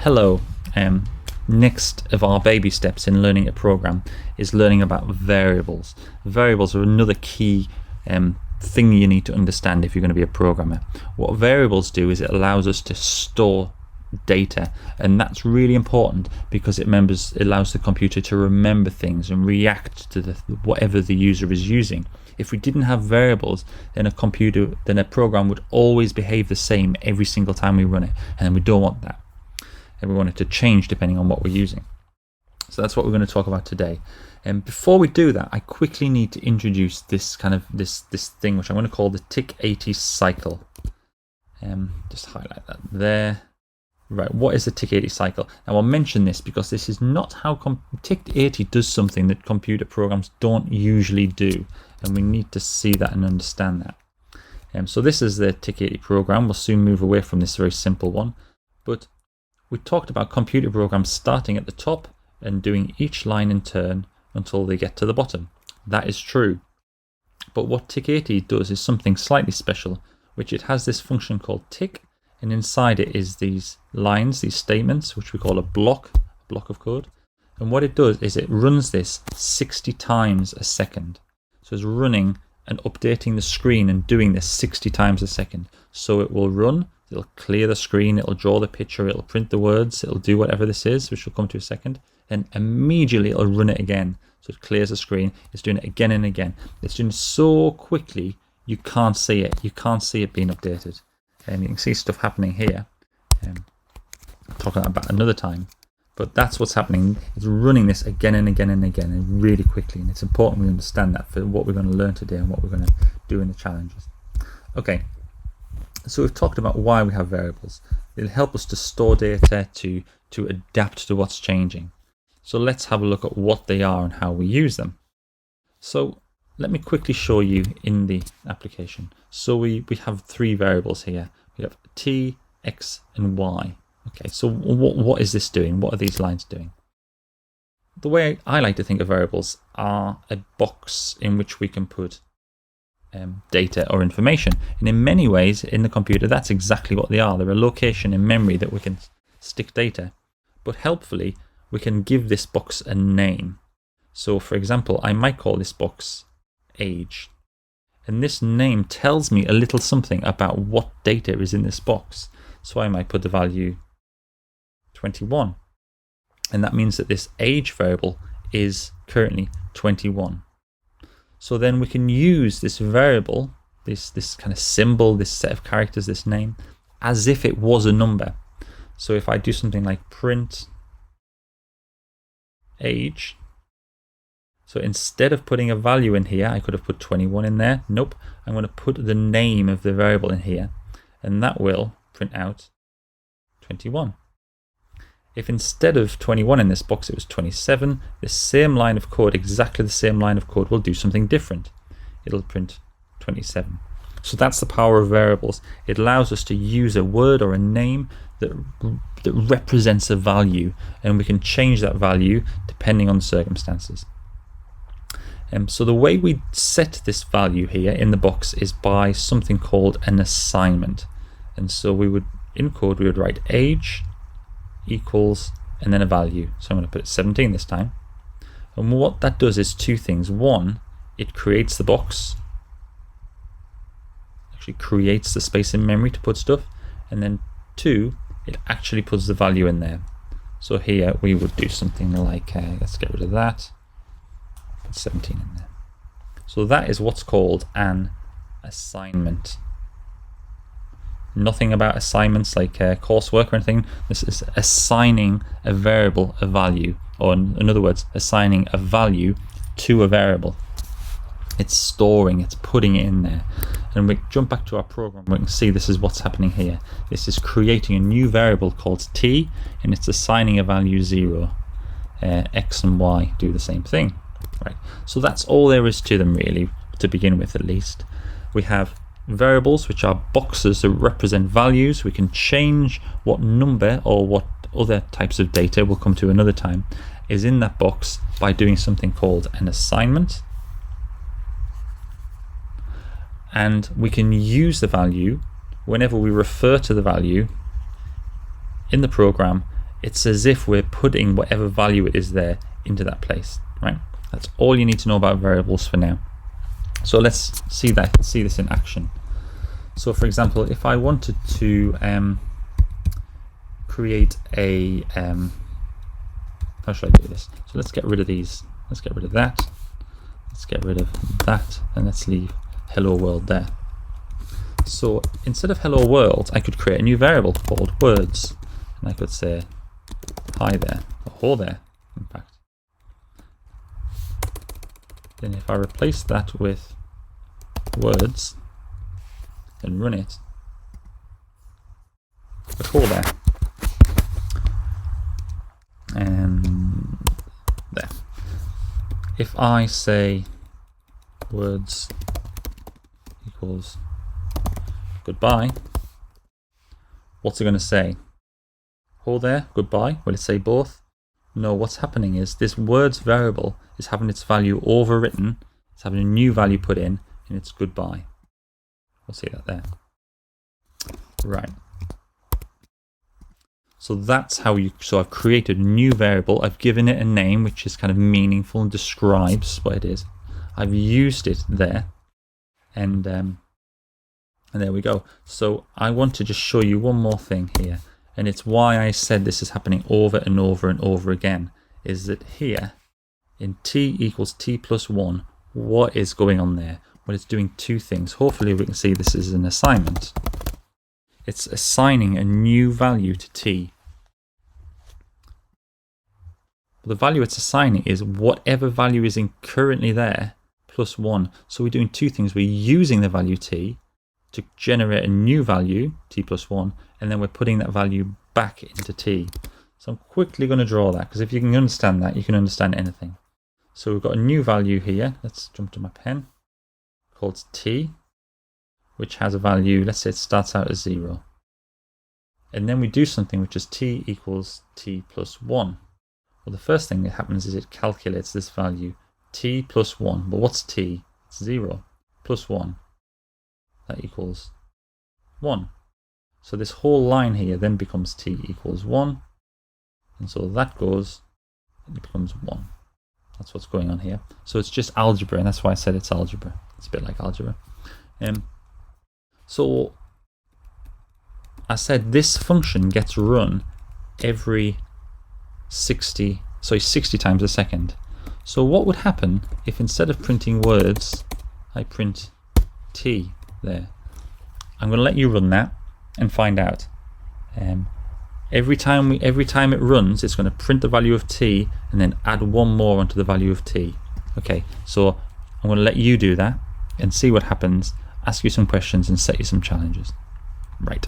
Hello. Next of our baby steps in learning a program is learning about variables. Variables are another key thing you need to understand if you're going to be a programmer. What variables do is it allows us to store data, and that's really important because it allows the computer to remember things and react to whatever the user is using. If we didn't have variables, then a program would always behave the same every single time we run it, and we don't want that. And we want it to change depending on what we're using. So that's what we're going to talk about today. And before we do that, I quickly need to introduce this thing which I'm going to call the TIC80 cycle. Just highlight that there. Right, what is the TIC80 cycle? Now I'll mention this because this is not how TIC80 does something that computer programs don't usually do, and we need to see that and understand that. So this is the TIC80 program. We'll soon move away from this very simple one, but we talked about computer programs starting at the top and doing each line in turn until they get to the bottom. That is true. But what TIC80 does is something slightly special, which it has this function called tick, and inside it is these lines, these statements, which we call a block of code. And what it does is it runs this 60 times a second. So it's running and updating the screen and doing this 60 times a second. So it will run, it'll clear the screen, it'll draw the picture, it'll print the words, it'll do whatever this is, which we'll come to in a second. And immediately it'll run it again. So it clears the screen, it's doing it again and again. It's doing it so quickly, you can't see it. You can't see it being updated. And you can see stuff happening here. I'll talk about another time. But that's what's happening. It's running this again and again and again and really quickly. And it's important we understand that for what we're going to learn today and what we're going to do in the challenges. Okay, so we've talked about why we have variables. It'll help us to store data, to adapt to what's changing. So let's have a look at what they are and how we use them. So let me quickly show you in the application. So we have three variables here. We have t, x, and y. Okay, so what is this doing? What are these lines doing? The way I like to think of variables are a box in which we can put data or information. And in many ways, in the computer, that's exactly what they are. They're a location in memory that we can stick data. But helpfully, we can give this box a name. So for example, I might call this box age. And this name tells me a little something about what data is in this box. So I might put the value 21. And that means that this age variable is currently 21. So then we can use this variable, this kind of symbol, this set of characters, this name, as if it was a number. So if I do something like print age, so instead of putting a value in here, I could have put 21 in there. Nope, I'm going to put the name of the variable in here, and that will print out 21. If instead of 21 in this box it was 27, this same line of code, exactly the same line of code, will do something different. It'll print 27. So that's the power of variables. It allows us to use a word or a name that represents a value, and we can change that value depending on the circumstances. So the way we set this value here in the box is by something called an assignment. And so in code we would write age equals and then a value. So I'm going to put it 17 this time. And what that does is two things. One, it creates the box, actually creates the space in memory to put stuff. And then two, it actually puts the value in there. So here we would do something like, let's get rid of that. 17 in there. So that is what's called an assignment. Nothing about assignments like coursework or anything. This is assigning a variable a value, or in other words, assigning a value to a variable. It's storing, it's putting it in there. And we jump back to our program, we can see this is what's happening here. This is creating a new variable called t, and it's assigning a value 0. X and y do the same thing. Right, so that's all there is to them really, to begin with at least. We have variables, which are boxes that represent values. We can change what number or what other types of data, we'll come to another time, is in that box by doing something called an assignment. And we can use the value whenever we refer to the value in the program it's as if we're putting whatever value it is there into that place, right? That's all you need to know about variables for now. So let's see this in action. So for example, if I wanted to create a how should I do this? So let's get rid of these. Let's get rid of that. Let's get rid of that, and let's leave hello world there. So instead of hello world, I could create a new variable called words, and I could say hi there, or ho there, in fact. Then if I replace that with words and run it, put ho there, and there. If I say words equals goodbye, what's it going to say? Ho there, goodbye. Will it say both? No, what's happening is this words variable is having its value overwritten, it's having a new value put in, and it's goodbye. We'll see that there. Right. So that's how so I've created a new variable, I've given it a name which is kind of meaningful and describes what it is. I've used it there, and there we go. So I want to just show you one more thing here, and it's why I said this is happening over and over and over again, is that here in t equals t plus 1, what is going on there? Well, it's doing two things. Hopefully we can see this is an assignment. It's assigning a new value to t. The value it's assigning is whatever value is currently there plus 1. So we're doing two things. We're using the value t to generate a new value, t plus 1, and then we're putting that value back into t. So I'm quickly going to draw that, because if you can understand that, you can understand anything. So we've got a new value here. Let's jump to my pen, called t, which has a value, let's say it starts out as 0. And then we do something which is t equals t plus 1. Well, the first thing that happens is it calculates this value, t plus 1. But what's t? It's 0 plus 1. That equals 1. So this whole line here then becomes t equals 1. And so that goes, it becomes 1. That's what's going on here. So it's just algebra, and that's why I said it's algebra. It's a bit like algebra. So I said this function gets run every 60 times a second. So what would happen if instead of printing words, I print t there? I'm going to let you run that and find out. Every time it runs, it's going to print the value of t and then add one more onto the value of t. Okay, so I'm going to let you do that and see what happens, ask you some questions and set you some challenges. Right.